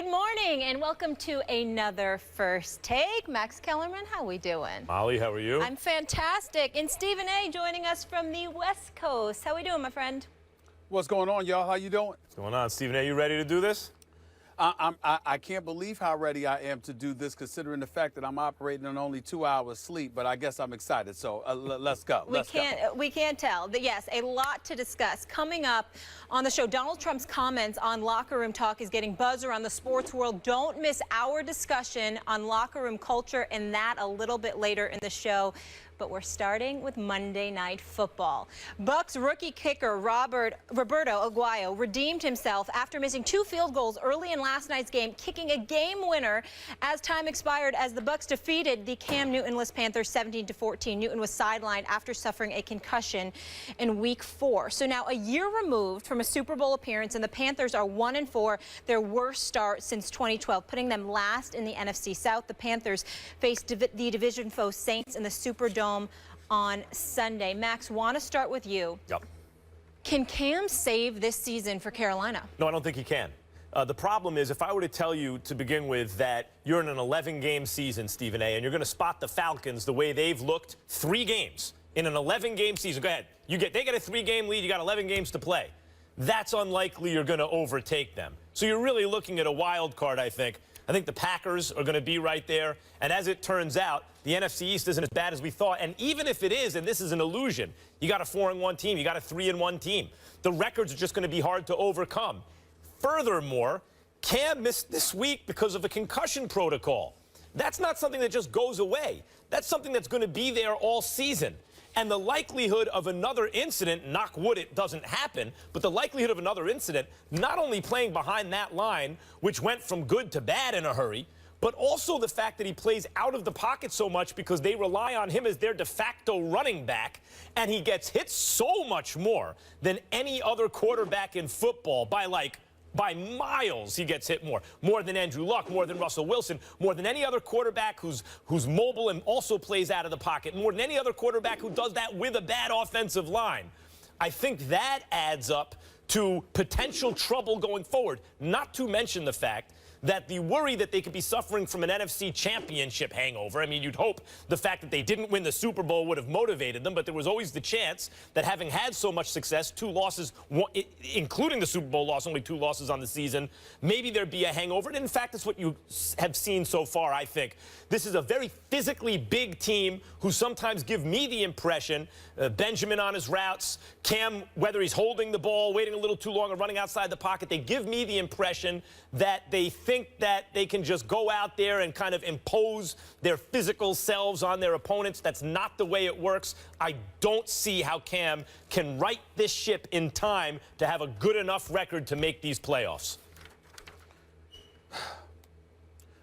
Good morning and welcome to another First Take. Max Kellerman, how we doing? Molly, how are you? I'm fantastic. And Stephen A. joining us from the West Coast. How we doing, my friend? What's going on, y'all? How you doing? What's going on, Stephen A? You ready to do this? I can't believe how ready I am to do this, considering the fact that I'm operating on only 2 hours sleep. But I guess I'm excited. So let's go. We can't tell. But yes, a lot to discuss coming up on the show. Donald Trump's comments on locker room talk is getting buzz around the sports world. Don't miss our discussion on locker room culture and that a little bit later in the show. But we're starting with Monday Night Football. Bucks rookie kicker Roberto Aguayo redeemed himself after missing 2 field goals early in last night's game, kicking a game winner as time expired as the Bucks defeated the Cam Newton-less Panthers 17-14. Newton was sidelined after suffering a concussion in Week 4. So now a year removed from a Super Bowl appearance, and the Panthers are 1-4, their worst start since 2012, putting them last in the NFC South. The Panthers faced the division foe Saints in the Superdome on Sunday. Max, want to start with you. Yep. Can Cam save this season for Carolina? No, I don't think he can. The problem is, if I were to tell you to begin with that you're in an 11-game season, Stephen A., and you're going to spot the Falcons the way they've looked 3 games in an 11-game season. Go ahead. They get a 3-game lead. You got 11 games to play. That's unlikely you're going to overtake them. So you're really looking at a wild card, I think. I think the Packers are going to be right there. And as it turns out, the NFC East isn't as bad as we thought. And even if it is, and this is an illusion, you got a 4-1 team, you got a 3-1 team. The records are just going to be hard to overcome. Furthermore, Cam missed this week because of a concussion protocol. That's not something that just goes away. That's something that's going to be there all season. And the likelihood of another incident, knock wood it doesn't happen, but the likelihood of another incident, not only playing behind that line, which went from good to bad in a hurry, but also the fact that he plays out of the pocket so much because they rely on him as their de facto running back, and he gets hit so much more than any other quarterback in football by miles. He gets hit more than Andrew Luck, more than Russell Wilson, more than any other quarterback who's mobile and also plays out of the pocket, more than any other quarterback who does that with a bad offensive line. I think that adds up to potential trouble going forward, not to mention the fact that the worry that they could be suffering from an NFC championship hangover. I mean, you'd hope the fact that they didn't win the Super Bowl would have motivated them, but there was always the chance that having had so much success, 2 losses, including the Super Bowl loss, only 2 losses on the season, maybe there'd be a hangover. And in fact, that's what you have seen so far, I think. This is a very physically big team who sometimes give me the impression, Benjamin on his routes, Cam, whether he's holding the ball, waiting a little too long, or running outside the pocket, they give me the impression that they think that they can just go out there and kind of impose their physical selves on their opponents. That's not the way it works. I don't see how Cam can right this ship in time to have a good enough record to make these playoffs.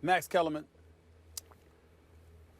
Max Kellerman,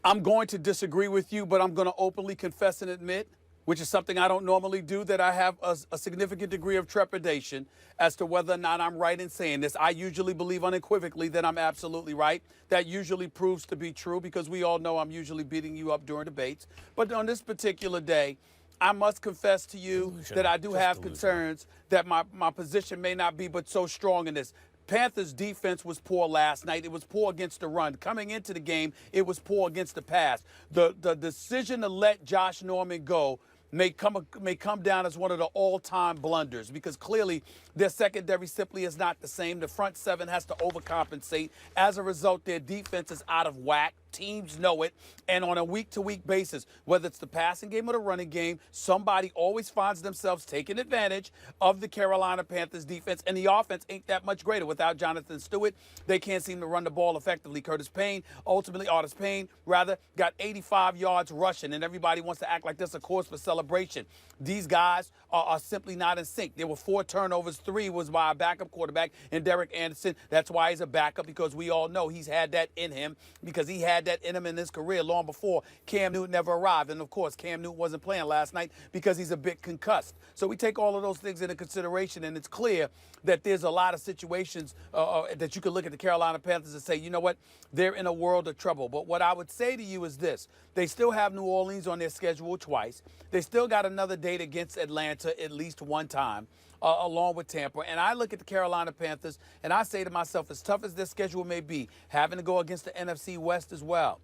I'm going to disagree with you, but I'm going to openly confess and admit, which is something I don't normally do, that I have a significant degree of trepidation as to whether or not I'm right in saying this. I usually believe unequivocally that I'm absolutely right. That usually proves to be true because we all know I'm usually beating you up during debates. But on this particular day, I must confess to you that I do have concerns that my position may not be but so strong in this. Panthers defense was poor last night. It was poor against the run. Coming into the game, it was poor against the pass. The decision to let Josh Norman go may come down as one of the all-time blunders because clearly their secondary simply is not the same. The front 7 has to overcompensate. As a result, their defense is out of whack. Teams know it. And on a week-to-week basis, whether it's the passing game or the running game, somebody always finds themselves taking advantage of the Carolina Panthers defense. And the offense ain't that much greater. Without Jonathan Stewart, they can't seem to run the ball effectively. Otis Payne, got 85 yards rushing. And everybody wants to act like this, of course, for celebration. These guys are simply not in sync. There were 4 turnovers. 3 was by a backup quarterback and Derek Anderson. That's why he's a backup, because we all know he's had that in him, because he had that in him in his career long before Cam Newton ever arrived. And, of course, Cam Newton wasn't playing last night because he's a bit concussed. So we take all of those things into consideration, and it's clear that there's a lot of situations that you could look at the Carolina Panthers and say, you know what, they're in a world of trouble. But what I would say to you is this. They still have New Orleans on their schedule twice. They still got another date against Atlanta at least one time. along with Tampa. And I look at the Carolina Panthers, and I say to myself, as tough as their schedule may be, having to go against the NFC West as well,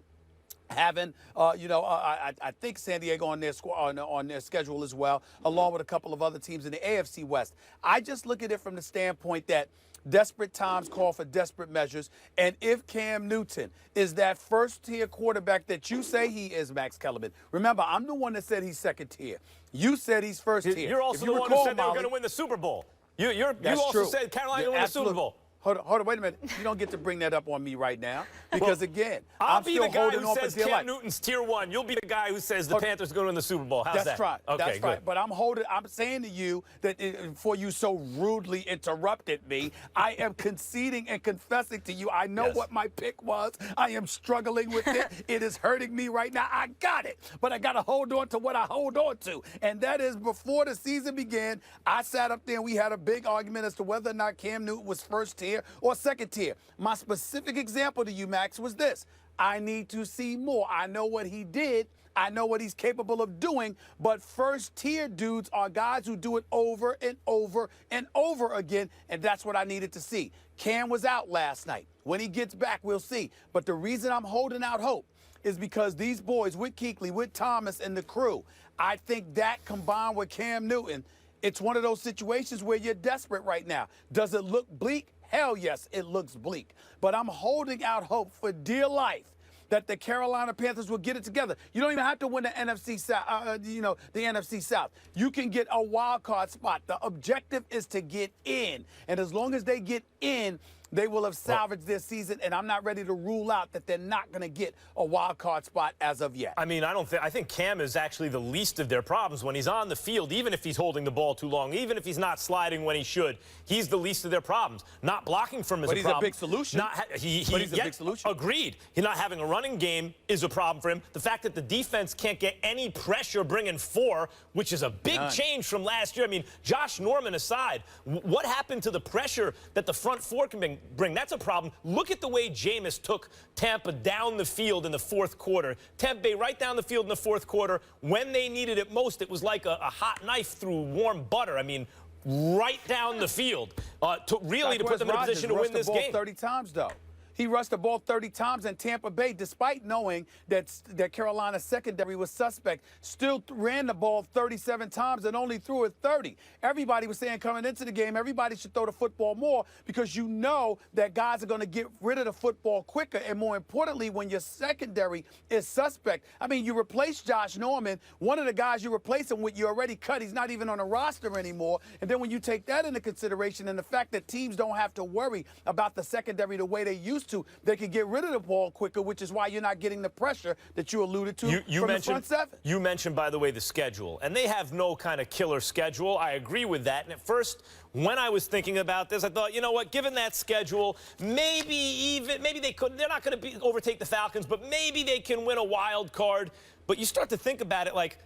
having, I think San Diego on their schedule as well, along with a couple of other teams in the AFC West. I just look at it from the standpoint that desperate times call for desperate measures. And if Cam Newton is that first-tier quarterback that you say he is, Max Kellerman, remember, I'm the one that said he's second-tier. You said he's first-tier. You're also the one who said they were going to win the Super Bowl. You also said Carolina going to win the Super Bowl. Hold on, wait a minute. You don't get to bring that up on me right now because, again, I'm still holding on for dear life. I'll be the guy who says Cam Newton's tier 1. You'll be the guy who says the Panthers are going to win the Super Bowl. How's that? That's right. Okay, that's good. right. But I'm saying to you that before you so rudely interrupted me, I am conceding and confessing to you. I know what my pick was. I am struggling with it. It is hurting me right now. I got it. But I got to hold on to what I hold on to. And that is before the season began, I sat up there and we had a big argument as to whether or not Cam Newton was first tier or second tier. My specific example to you, Max, was this. I need to see more. I know what he did. I know what he's capable of doing, but first-tier dudes are guys who do it over and over and over again, and that's what I needed to see. Cam was out last night. When he gets back, we'll see. But the reason I'm holding out hope is because these boys with Kuechly, with Thomas and the crew, I think that combined with Cam Newton, it's one of those situations where you're desperate right now. Does it look bleak? Hell yes, it looks bleak. But I'm holding out hope for dear life that the Carolina Panthers will get it together. You don't even have to win the NFC South, the NFC South. You can get a wild card spot. The objective is to get in. And as long as they get in, they will have salvaged their season, and I'm not ready to rule out that they're not going to get a wild card spot as of yet. I mean, I think Cam is actually the least of their problems when he's on the field, even if he's holding the ball too long, even if he's not sliding when he should. He's the least of their problems. Not blocking from him is a problem. But he's a big solution. He's a big solution. Agreed. He's not having a running game is a problem for him. The fact that the defense can't get any pressure bringing 4, which is a big change from last year. I mean, Josh Norman aside, what happened to the pressure that the front 4 can bring? That's a problem. Look at the way Jameis took Tampa down the field in the fourth quarter. Tampa Bay right down the field in the fourth quarter. When they needed it most, it was like a hot knife through warm butter. I mean, right down the field to put them in a position to win this game. 30 times, though. He rushed the ball 30 times, and Tampa Bay, despite knowing that Carolina's secondary was suspect, still ran the ball 37 times and only threw it 30. Everybody was saying coming into the game, everybody should throw the football more because you know that guys are going to get rid of the football quicker. And more importantly, when your secondary is suspect, I mean, you replace Josh Norman, one of the guys you replace him with, you already cut. He's not even on a roster anymore. And then when you take that into consideration and the fact that teams don't have to worry about the secondary the way they used to, they can get rid of the ball quicker, which is why you're not getting the pressure that you alluded to from the front 7. You mentioned, by the way, the schedule, and they have no kind of killer schedule. I agree with that. And at first, when I was thinking about this, I thought, you know what, given that schedule, maybe they could. They're not going to overtake the Falcons, but maybe they can win a wild card. But you start to think about it like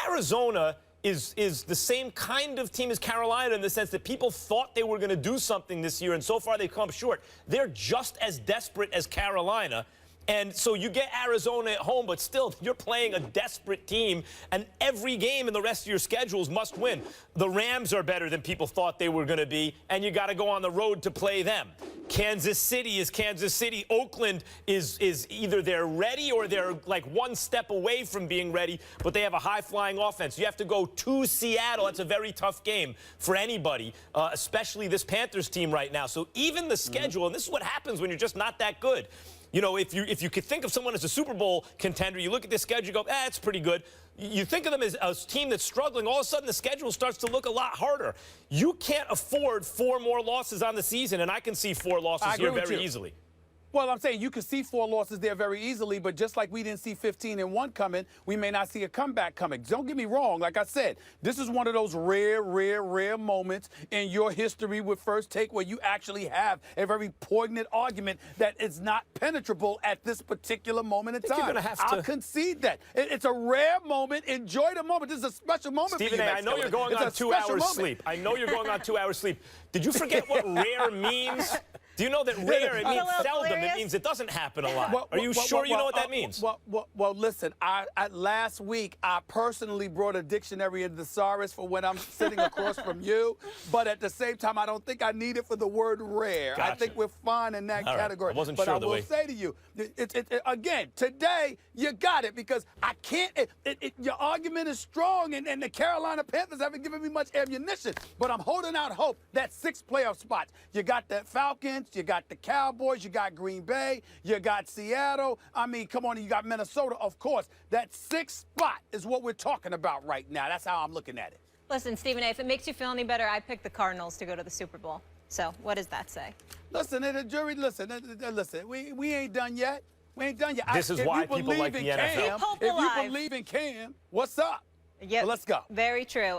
Arizona is the same kind of team as Carolina in the sense that people thought they were going to do something this year, and so far they've come short. They're just as desperate as Carolina. And so you get Arizona at home, but still, you're playing a desperate team, and every game in the rest of your schedules must win. The Rams are better than people thought they were going to be, and you got to go on the road to play them. Kansas City is Kansas City. Oakland is either they're ready or they're like one step away from being ready, but they have a high-flying offense. You have to go to Seattle. That's a very tough game for anybody, especially this Panthers team right now. So even the schedule, and this is what happens when you're just not that good. You know, if you could think of someone as a Super Bowl contender, you look at this schedule, you go, it's pretty good. You think of them as a team that's struggling, all of a sudden the schedule starts to look a lot harder. You can't afford 4 more losses on the season, and I can see 4 losses here very easily. Well, I'm saying you could see 4 losses there very easily, but just like we didn't see 15-1 coming, we may not see a comeback coming. Don't get me wrong. Like I said, this is one of those rare moments in your history with First Take where you actually have a very poignant argument that is not penetrable at this particular moment in time. You're gonna have to... I'll concede that. It's a rare moment. Enjoy the moment. This is a special moment Stephen for you, A., I know you're going on 2 hours sleep. I know you're going on 2 hours sleep. Did you forget what rare means? Do you know that rare, it means little seldom, hilarious. it means it doesn't happen a lot. Are you sure you know what that means? Well, listen, last week, I personally brought a dictionary and thesaurus for when I'm sitting across from you, but at the same time, I don't think I need it for the word rare. Gotcha. I think we're fine in that category. I wasn't but sure I the will way. say to you, again, today, you got it, because I can't, your argument is strong, and the Carolina Panthers haven't given me much ammunition, but I'm holding out hope that 6 playoff spots. You got the Falcons, you got the Cowboys, you got Green Bay, you got Seattle. I mean, come on, you got Minnesota, of course. That 6th spot is what we're talking about right now. That's how I'm looking at it. Listen, Stephen A., if it makes you feel any better, I picked the Cardinals to go to the Super Bowl. So what does that say? Listen, the jury, listen, we ain't done yet. We ain't done yet. This is why people like the NFL. If you believe in Cam, what's up? Yep. Well, let's go. Very true.